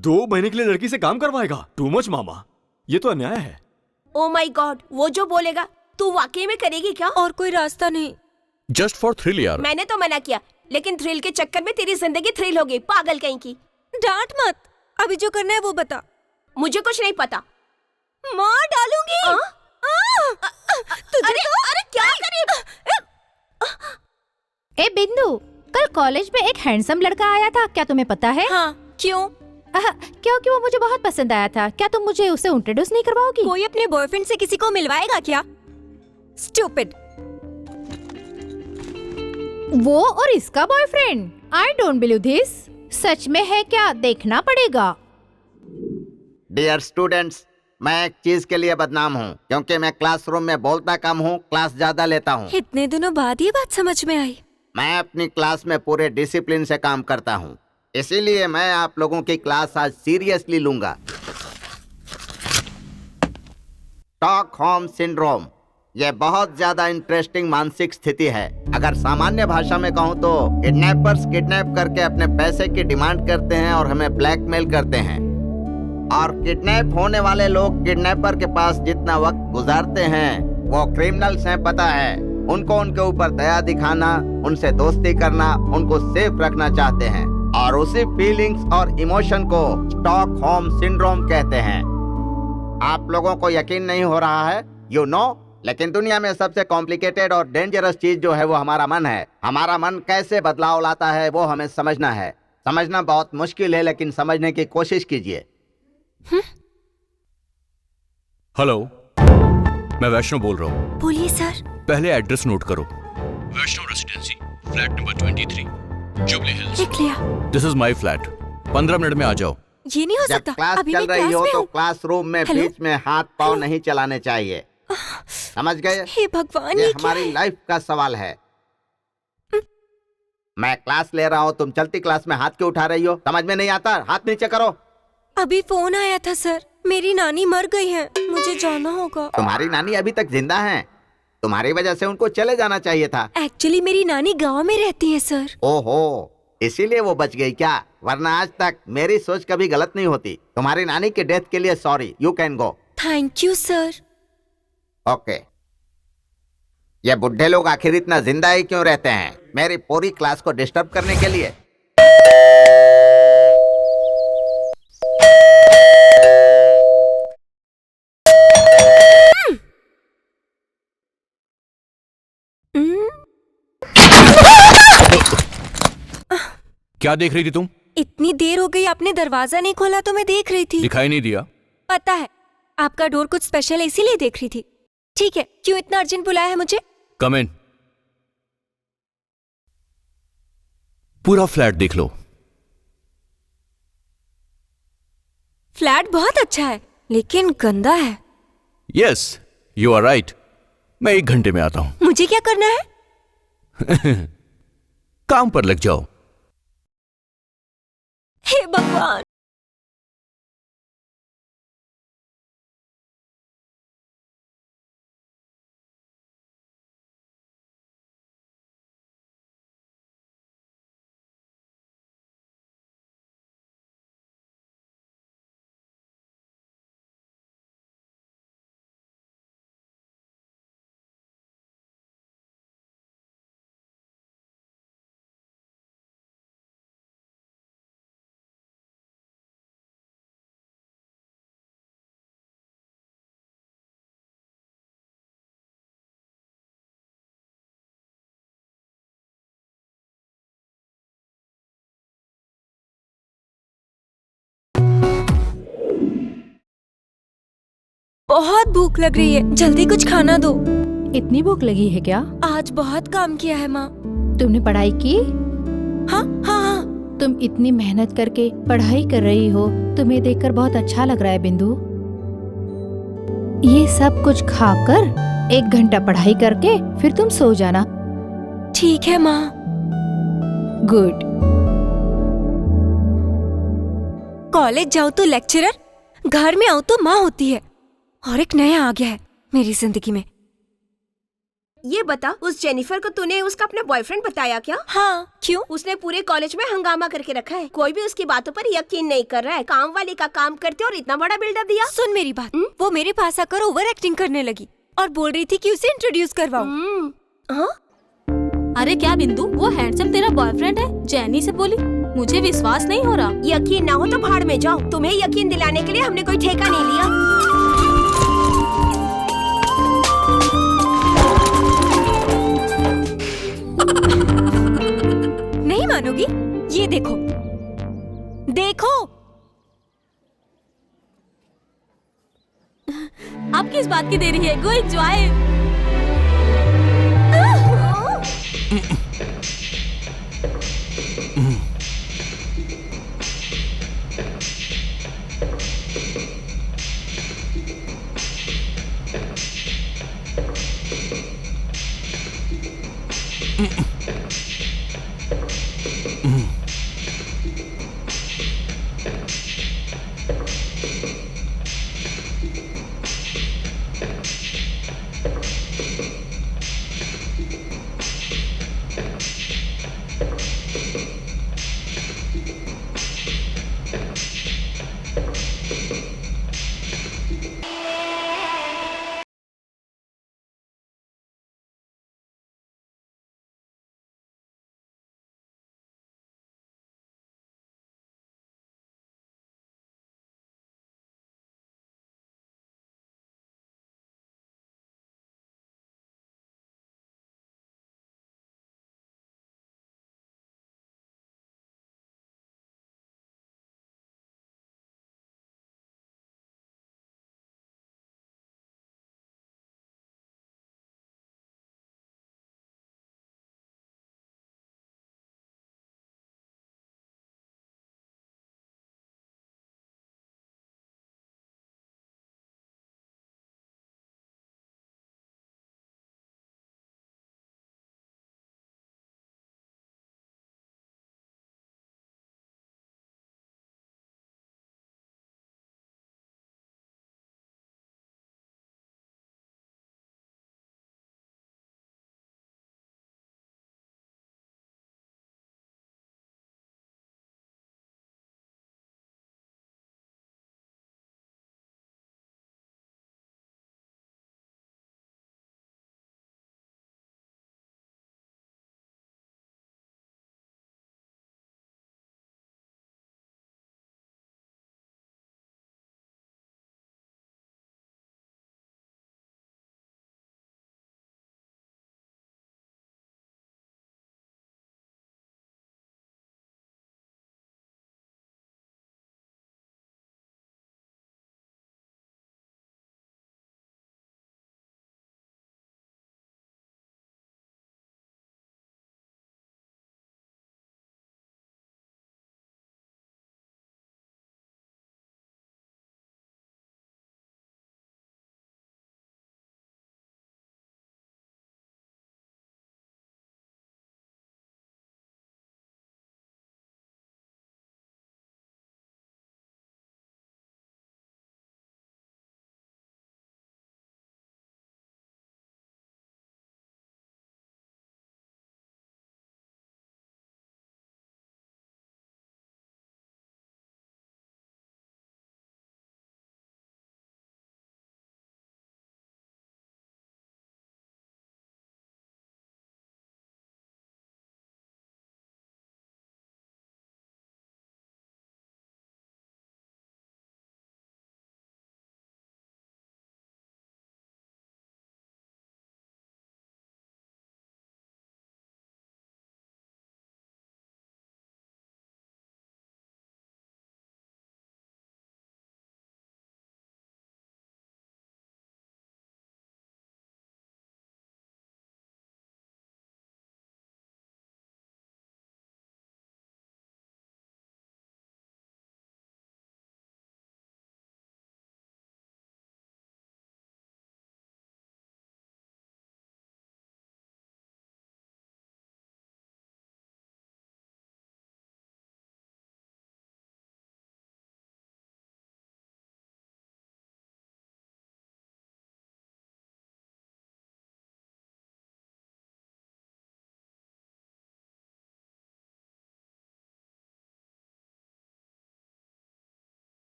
2 महीने के लिए लड़की से काम करवाएगा? टू मच मामा, ये तो अन्याय है। ओ माय गॉड, वो जो बोलेगा तू वाकई में करेगी क्या? और कोई रास्ता नहीं। जस्ट फॉर थ्रिल यार। मैंने तो मना किया, लेकिन थ्रिल के चक्कर में तेरी जिंदगी थ्रिल हो गई, पागल कहीं की। डांट मत, अभी जो करना है वो बता। मुझे कुछ नहीं पता। मार डालूंगी। तुझे अरे क्या करी? ए बिंदु, कल कॉलेज में एक हैंडसम लड़का आया था, क्या तुम्हें पता है? हाँ, क्यों? क्योंकि वो मुझे बहुत पसंद आया था। क्या तुम मुझे उसे इंट्रोड्यूस नहीं करवाओगी? कोई अपने बॉयफ्रेंड से किसी को मिलवाएगा क्या? स्टूपिड। वो और इसका boyfriend? I don't believe this. सच में है क्या? देखना पड़ेगा। डियर स्टूडेंट्स, मैं एक चीज के लिए बदनाम हूँ, क्योंकि मैं क्लासरूम में बोलता कम हूँ, क्लास ज्यादा लेता हूँ। इतने दिनों बाद ये बात समझ में आई। मैं अपनी क्लास में पूरे डिसिप्लिन से काम करता हूँ, इसीलिए मैं आप लोगों की क्लास आज सीरियसली लूंगा। स्टॉकहोम सिंड्रोम, यह बहुत ज्यादा इंटरेस्टिंग मानसिक स्थिति है। अगर सामान्य भाषा में कहूँ तो किडनैपर्स किडनैप करके अपने पैसे की डिमांड करते हैं और हमें ब्लैकमेल करते हैं, और किडनैप होने वाले लोग किडनैपर के पास जितना वक्त गुजारते हैं वो क्रिमिनल्स हैं, पता है। उनको उनके ऊपर दया दिखाना, उनसे दोस्ती करना, उनको सेफ रखना चाहते हैं, और उसी फीलिंग्स और इमोशन को स्टॉकहोम सिंड्रोम कहते हैं। आप लोगों को यकीन नहीं हो रहा है, यू नो, लेकिन दुनिया में सबसे कॉम्प्लिकेटेड और डेंजरस चीज जो है वो हमारा मन है। हमारा मन कैसे बदलाव लाता है वो हमें समझना है। समझना बहुत मुश्किल है, लेकिन समझने की कोशिश कीजिए। हेलो, मैं वैष्णव बोल रहा हूँ। बोलिए सर। पहले एड्रेस नोट करो। Vaishnav residency, flat number 23, Jubilee Hills. लिख लिया। This is my flat. 15 minute में आ जाओ। ये नहीं हो जब सकता। क्लास अभी चल मैं रही क्लास हो में तो हूँ। क्लासरूम में हेलो? बीच में हाथ पाँव नहीं चलाने चाहिए, समझ गए? हे भगवान, ये ये क्या हमारी है? लाइफ का सवाल है। मैं क्लास ले रहा हूँ, तुम चलती क्लास में हाथ क्यों उठा रही हो? समझ में नहीं आता? हाथ नीचे करो। अभी फोन आया था सर, मेरी नानी मर गई है, मुझे जाना होगा। तुम्हारी नानी अभी तक जिंदा है, तुम्हारी वजह से उनको चले जाना चाहिए था। एक्चुअली मेरी नानी गांव में रहती है सर। ओहो, इसीलिए वो बच गई क्या? वरना आज तक मेरी सोच कभी गलत नहीं होती। तुम्हारी नानी के डेथ के लिए sorry, you can go. Thank you sir. Okay. ये बुढ़े लोग आखिर इतना जिंदा ही क्यों रहते हैं? मेरी पूरी क्लास को डिस्टर्ब करने के लिए। क्या देख रही थी तुम? इतनी देर हो गई, आपने दरवाजा नहीं खोला तो मैं देख रही थी। दिखाई नहीं दिया? पता है, आपका डोर कुछ स्पेशल है, इसीलिए देख रही थी। ठीक है, क्यों इतना अर्जेंट बुलाया है मुझे? कम इन। पूरा फ्लैट देख लो। फ्लैट बहुत अच्छा है, लेकिन गंदा है। Yes, you are right. मैं 1 घंटे में आता हूं। मुझे क्या करना है? काम पर लग जाओ। हे भगवान। बहुत भूख लग रही है, जल्दी कुछ खाना दो। इतनी भूख लगी है क्या? आज बहुत काम किया है माँ। तुमने पढ़ाई की? हाँ हाँ हाँ। तुम इतनी मेहनत करके पढ़ाई कर रही हो, तुम्हें देखकर बहुत अच्छा लग रहा है बिंदु। ये सब कुछ खाकर 1 घंटा पढ़ाई करके फिर तुम सो जाना। ठीक है माँ। गुड। कॉलेज जाओ तो लेक्चरर, घर में आओ तो माँ होती है, और एक नया आ गया है मेरी जिंदगी में। ये बता, उस जेनिफर को तूने उसका अपना बॉयफ्रेंड बताया क्या? हाँ, क्यों? उसने पूरे कॉलेज में हंगामा करके रखा है। कोई भी उसकी बातों पर यकीन नहीं कर रहा है। काम वाली का काम करते और इतना बड़ा बिल्डअप दिया। सुन मेरी बात, वो मेरे पास आकर ओवर एक्टिंग करने लगी और बोल रही थी कि उसे इंट्रोड्यूस करवाऊं। हाँ? अरे क्या बिंदु, वो हैंडसम तेरा बॉयफ्रेंड है? जैनी से बोली, मुझे विश्वास नहीं हो रहा। यकीन ना हो तो भाड़ में जाओ। तुम्हें यकीन दिलाने के लिए हमने कोई ठेका नहीं लिया। नहीं मानोगी? ये देखो, देखो। आप किस बात की देरी है? गो एंजॉय।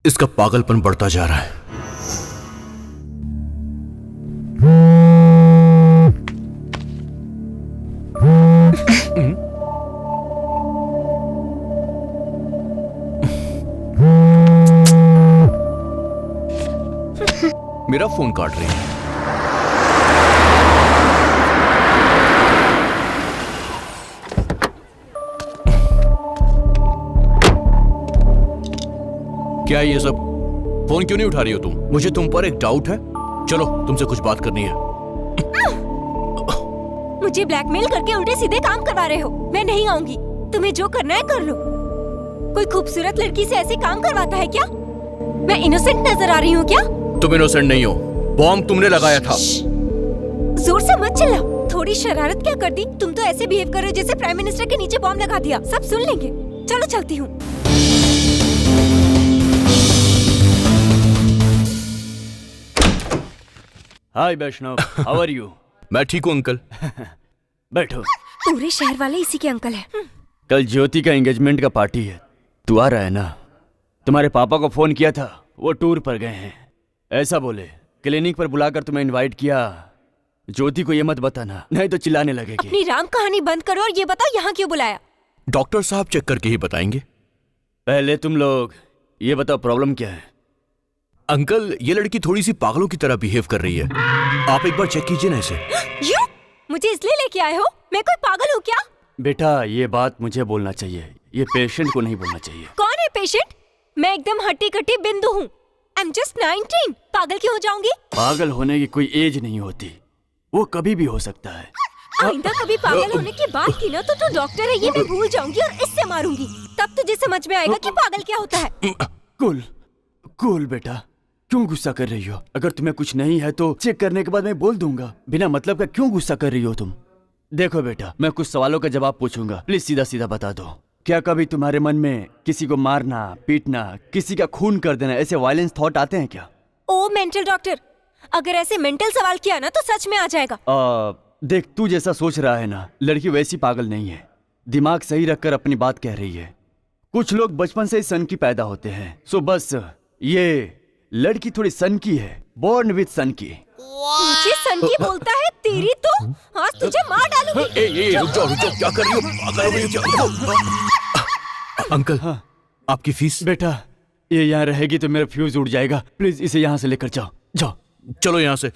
इसका पागलपन बढ़ता जा रहा है। मेरा फोन काट रही है। क्या है ये सब? फोन क्यों नहीं उठा रही हो तुम? मुझे तुम पर एक डाउट है। चलो तुमसे कुछ बात करनी है। मुझे ब्लैकमेल करके उल्टे सीधे काम करवा रहे हो। मैं नहीं आऊंगी। तुम्हें जो करना है कर लो। कोई खूबसूरत लड़की से ऐसे काम करवाता है क्या? मैं इनोसेंट नजर आ रही हूँ क्या? तुम इनोसेंट नहीं हो। बॉम्ब तुमने लगाया था। जोर से मत चिल्लाओ। थोड़ी शरारत क्या करती? तुम तो ऐसे बिहेव कर रहे हो जैसे प्राइम मिनिस्टर के नीचे बॉम्ब लगा दिया। सब सुन लेंगे। चलो चलती हूँ। हाय वैष्णव, हाउ आर यू? मैं ठीक हूँ अंकल। बैठो। पूरे शहर वाले इसी के अंकल हैं। कल ज्योति का एंगेजमेंट का पार्टी है, तू आ रहा है ना? तुम्हारे पापा को फोन किया था, वो टूर पर गए हैं। ऐसा बोले, क्लिनिक पर बुलाकर तुम्हें इनवाइट किया। ज्योति को ये मत बताना, नहीं तो चिल्लाने लगेगी। अपनी राम कहानी बंद करो और ये बताओ यहाँ क्यों बुलाया? डॉक्टर साहब चेक करके ही बताएंगे। पहले तुम लोग ये बताओ प्रॉब्लम क्या है? अंकल, ये लड़की थोड़ी सी पागलों की तरह बिहेव कर रही है। आप एक बार चेक कीजिए ना इसे। यू मुझे इसलिए लेके आए हो? मैं कोई पागल हूँ क्या? बेटा ये बात मुझे बोलना चाहिए, ये पेशेंट को नहीं बोलना चाहिए। कौन है पेशेंट? मैं एकदम हट्टी कट्टी बिंदु हूँ। I am just 19। पागल क्यों हो जाऊंगी? पागल होने की कोई एज नहीं होती, वो कभी भी हो सकता है। आइंदा कभी पागल होने की बात की ना तो तू डॉक्टर है ये मैं भूल जाऊंगी और इससे मारूंगी। तब तुझे समझ में आएगा कि पागल क्या होता है। कूल कूल बेटा, क्यों गुस्सा कर रही हो? अगर तुम्हें कुछ नहीं है तो चेक करने के बाद मैं बोल दूंगा। बिना मतलब का क्यों गुस्सा कर रही हो तुम? देखो बेटा, मैं कुछ सवालों का जवाब पूछूंगा, प्लीज सीधा सीधा बता दो। क्या कभी तुम्हारे मन में किसी को मारना, पीटना, किसी का खून कर देना, ऐसे वायलेंस थॉट आते हैं क्या? ओ मेंटल डॉक्टर, अगर ऐसे मेंटल सवाल किया ना तो सच में आ जाएगा। देख, तू जैसा सोच रहा है ना, लड़की वैसी पागल नहीं है। दिमाग सही रखकर अपनी बात कह रही है। कुछ लोग बचपन से ही सन की पैदा होते हैं, सो बस ये लड़की थोड़ी सन की है, बोर्न विद सन की। मुझे सन की बोलता है? तेरी तो आज तुझे मार डालूंगी। रुक जाओ, क्या कर रही हो? पागल हो गई हो क्या? अंकल, आपकी फीस? बेटा ये यहाँ रहेगी तो मेरा फ्यूज उड़ जाएगा, प्लीज इसे यहाँ से लेकर जाओ। जाओ। चलो यहाँ से।